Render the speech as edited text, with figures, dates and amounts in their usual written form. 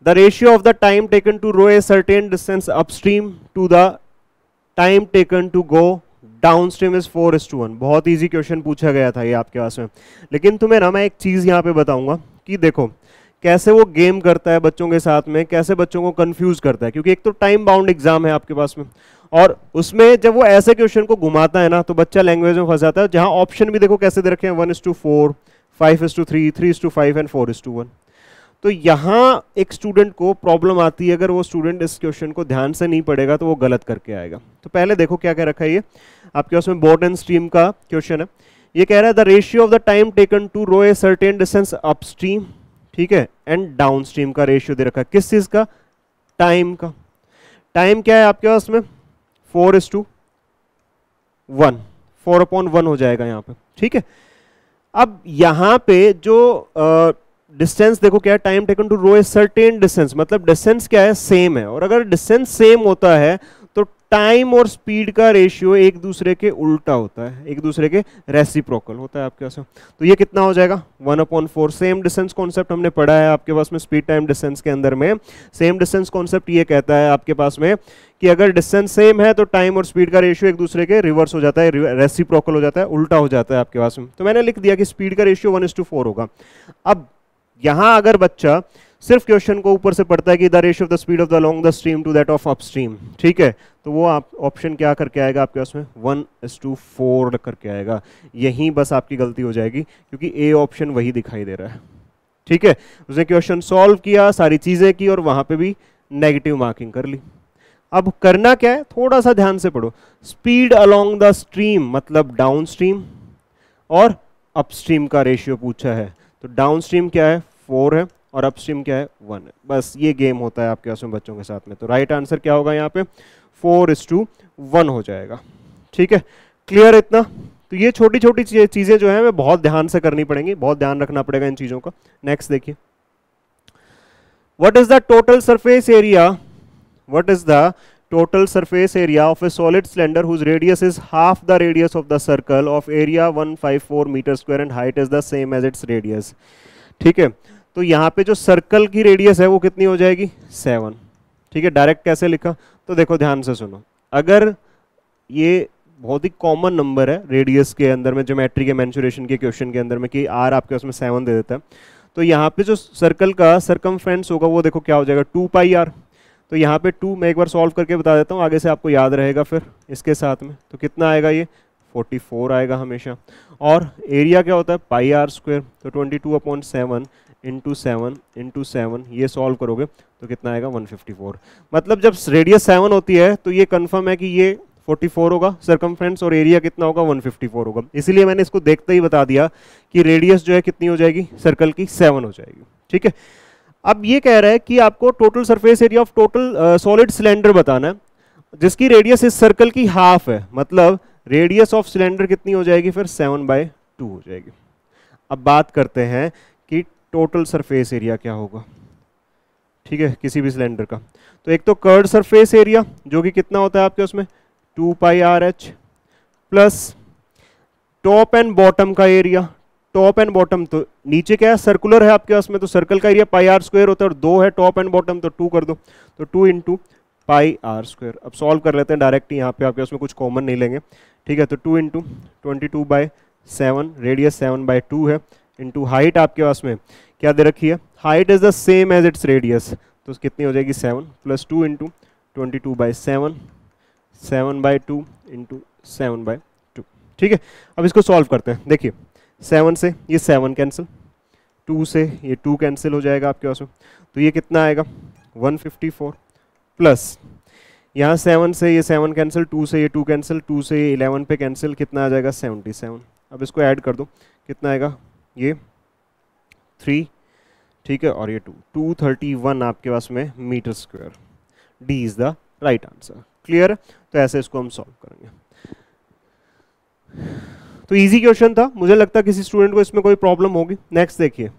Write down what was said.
The ratio of the time taken to row a certain distance upstream to the time taken to go downstream is 4:1। बहुत easy question पूछा गया था ये आपके पास में। लेकिन तुम्हें ना मैं एक चीज यहाँ पे बताऊंगा कि देखो कैसे वो गेम करता है बच्चों के साथ में, कैसे बच्चों को कंफ्यूज करता है, क्योंकि एक तो टाइम बाउंड एग्जाम है आपके पास में, और उसमें जब वो ऐसे क्वेश्चन को घुमाता है ना तो बच्चा लैंग्वेज में फंस जाता है। जहां ऑप्शन भी देखो कैसे दे रखे हैं, 1:4, 5:3, 3:5 एंड 4:1। तो यहाँ एक स्टूडेंट को प्रॉब्लम आती है, अगर वो स्टूडेंट इस क्वेश्चन को ध्यान से नहीं पढ़ेगा तो वो गलत करके आएगा। तो पहले देखो क्या कह रखा है, ये आपके पास में बोट एंड स्ट्रीम का क्वेश्चन है। ये कह रहा है the ratio of the time taken to row a certain distance upstream, ठीक है, एंड डाउनस्ट्रीम का रेशियो दे रखा है। किस चीज का? टाइम का। टाइम क्या है आपके पास में? 4:1, 4/1 हो जाएगा यहाँ पे, ठीक है। अब यहाँ पे जो डिस्टेंस देखो क्या है, time taken to row a certain distance, मतलब डिस्टेंस क्या है? सेम है। और अगर डिस्टेंस सेम होता है तो टाइम और स्पीड का रेशियो एक दूसरे के उल्टा होता है, एक दूसरे के रेसिप्रोकल होता है आपके पास में। तो ये कितना हो जाएगा? 1/4। सेम डिस्टेंस कॉन्सेप्ट हमने पढ़ा है आपके पास में स्पीड टाइम डिस्टेंस के अंदर में। सेम डिस्टेंस कॉन्सेप्ट ये कहता है आपके पास में कि अगर डिस्टेंस सेम है तो टाइम और स्पीड का रेशियो एक दूसरे के रिवर्स हो जाता है, रेसिप्रोकल हो जाता है, उल्टा हो जाता है आपके पास में। तो मैंने लिख दिया कि स्पीड का रेशियो 1:4 होगा। अब यहां अगर बच्चा सिर्फ क्वेश्चन को ऊपर से पढ़ता है कि the ratio of the speed of the along the stream to that of upstream, ठीक है, तो वो आप ऑप्शन क्या करके आएगा आपके पास में? 1:4 करके आएगा। यहीं बस आपकी गलती हो जाएगी, क्योंकि ए ऑप्शन वही दिखाई दे रहा है, ठीक है। उसने क्वेश्चन सॉल्व किया, सारी चीजें की और वहां पे भी नेगेटिव मार्किंग कर ली। अब करना क्या है, थोड़ा सा ध्यान से पढ़ो। स्पीड अलोंग द स्ट्रीम मतलब डाउन स्ट्रीम, और अपस्ट्रीम का रेशियो पूछा है। तो डाउन स्ट्रीम क्या है? 4 है, और अपस्ट्रीम क्या है? 1 है। बस ये गेम होता है आपके पास में बच्चों के साथ में। तो राइट आंसर क्या होगा यहाँ पे? 4:1 हो जाएगा, ठीक है। क्लियर इतना? तो ये छोटी छोटी चीजें जो है हमें बहुत ध्यान से करनी पड़ेंगी, बहुत ध्यान रखना पड़ेगा इन चीजों का। नेक्स्ट देखिए, what is the total surface area, what is the total surface area of a solid cylinder whose radius is half the radius of the circle of area 154 meter square and height is the same as its radius, ठीक है। तो यहाँ पे जो circle की radius है वो कितनी हो जाएगी? 7, ठीक है। डायरेक्ट कैसे लिखा? तो देखो ध्यान से सुनो, अगर ये बहुत ही कॉमन नंबर है रेडियस के अंदर में, ज्योमेट्री के मेंसुरेशन के क्वेश्चन के अंदर में, कि आर आपके उसमें 7 दे देता है, तो यहाँ पे जो सर्कल का सरकमफ्रेंस होगा वो देखो क्या हो जाएगा? 2πr। तो यहाँ पे 2 मैं एक बार सॉल्व करके बता देता हूँ, आगे से आपको याद रहेगा फिर इसके साथ में। तो कितना आएगा ये? 44 आएगा हमेशा। और एरिया क्या होता है? πr²। तो 22/7 इंटू 7 ये सॉल्व करोगे तो कितना आएगा? 154। मतलब जब रेडियस 7 होती है तो ये कंफर्म है कि ये 44 होगा सरकमफ्रेंस, और एरिया कितना होगा? 154 होगा। इसीलिए मैंने इसको देखते ही बता दिया कि रेडियस जो है कितनी हो जाएगी सर्कल की? 7 हो जाएगी, ठीक है। अब ये कह रहा है कि आपको total surface area of total solid cylinder बताना है जिसकी रेडियस इस सर्कल की हाफ है, मतलब रेडियस ऑफ सिलेंडर कितनी हो जाएगी फिर? 7/2 हो जाएगी। अब बात करते हैं कि टोटल सरफेस एरिया क्या होगा, ठीक है, किसी भी सिलेंडर का। तो एक तो कर्व्ड सरफेस एरिया जो कि कितना होता है आपके उसमें? 2πRH, plus top and bottom का एरिया। टॉप एंड बॉटम तो नीचे क्या है? सर्कुलर है आपके पास में, तो सर्कल का एरिया πr² होता है, और 2 है टॉप एंड बॉटम, तो 2 कर दो, तो 2 × πr²। अब सॉल्व कर लेते हैं डायरेक्ट, यहाँ पे आपके उसमें कुछ कॉमन नहीं लेंगे, ठीक है। तो 2 × 22/7, रेडियस 7/2 है, इंटू हाइट आपके पास में क्या दे रखी है? Height is the same as its radius, तो कितनी हो जाएगी? 7, प्लस 2 × 22/7, 7/2 × 7/2, ठीक है। अब इसको सॉल्व करते हैं। देखिए 7 से ये 7 कैंसिल, 2 से ये 2 कैंसिल हो जाएगा आपके पास में, तो ये कितना आएगा? 154, प्लस यहाँ 7 से ये 7 कैंसिल, 2 से ये 2 कैंसिल, 2 से ये 11 पे कैंसिल, कितना आ जाएगा? 77। अब इसको ऐड कर दो, कितना आएगा? ये 3, ठीक है, और ये 2, 231 आपके पास में metre square. D is the right answer. Clear है? तो ऐसे इसको हम सॉल्व करेंगे। तो इजी क्वेश्चन था, मुझे लगता है किसी स्टूडेंट को इसमें कोई प्रॉब्लम होगी। नेक्स्ट देखिए,